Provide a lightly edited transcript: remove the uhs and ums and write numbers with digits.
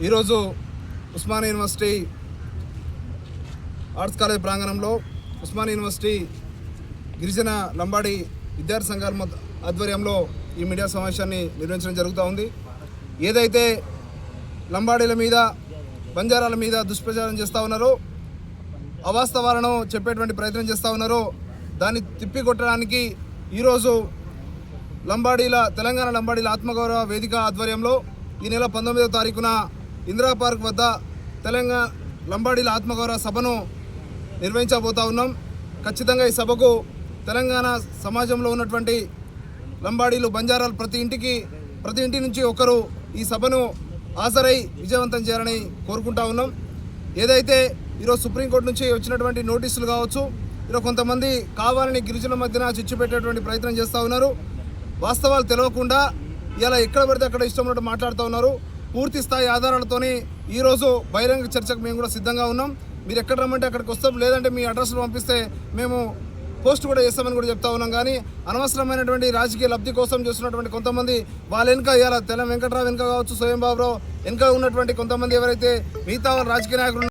ఈరోజు Osmania university arts college ప్రాంగణంలో Osmania university గిరిజన లంబాడి విద్యార్థి సంఘాల ఆధ్వర్యంలో ఈ మీడియా సమావేశాన్ని నిర్వహించడం జరుగుతూ ఉంది. ఏదైతే లంబాడీల మీద బంజారాల మీద దుష్ప్రచారం చేస్తూ ఉన్నారో, అవాస్తవాలను చెప్పేటువంటి ప్రయత్నం చేస్తూ ఉన్నారో దాన్ని తిప్పికొట్టడానికి ఈరోజు తెలంగాణ లంబాడీల ఆత్మగౌరవ వేదిక ఆధ్వర్యంలో ఈ నెల 19వ తారీఖున ఇందిరా పార్క్ వద్ద తెలంగాణ లంబాడీల ఆత్మగౌరవ సభను నిర్వహించబోతా ఉన్నాం. ఖచ్చితంగా ఈ సభకు తెలంగాణ సమాజంలో ఉన్నటువంటి లంబాడీలు బంజారాలు ప్రతి ఇంటి నుంచి ఒకరు ఈ సభను హాజరై విజయవంతం చేయాలని కోరుకుంటా ఉన్నాం. ఏదైతే ఈరోజు సుప్రీంకోర్టు నుంచి వచ్చినటువంటి నోటీసులు కావచ్చు, ఈరోజు కొంతమంది కావాలని గిరిజనుల మధ్యన చిచ్చు పెట్టేటువంటి ప్రయత్నం చేస్తూ ఉన్నారు. వాస్తవాలు తెలియకుండా ఇలా ఎక్కడ పడితే అక్కడ ఇష్టం ఉన్నట్టు మాట్లాడుతూ ఉన్నారు. పూర్తి స్థాయి ఆధారాలతోని ఈరోజు బహిరంగ చర్చకు మేము కూడా సిద్ధంగా ఉన్నాం. మీరు ఎక్కడ రమ్మంటే అక్కడికి వస్తాం, లేదంటే మీ అడ్రస్లు పంపిస్తే మేము పోస్ట్ కూడా చేస్తామని కూడా చెప్తా ఉన్నాం. కానీ అనవసరమైనటువంటి రాజకీయ లబ్ధి కోసం చేస్తున్నటువంటి కొంతమంది వాళ్ళ వెనుక ఇలా తెల వెంకట్రావు వెనుక కావచ్చు, స్వయం బాబురావు వెనుక ఉన్నటువంటి కొంతమంది ఎవరైతే మిగతా రాజకీయ నాయకులు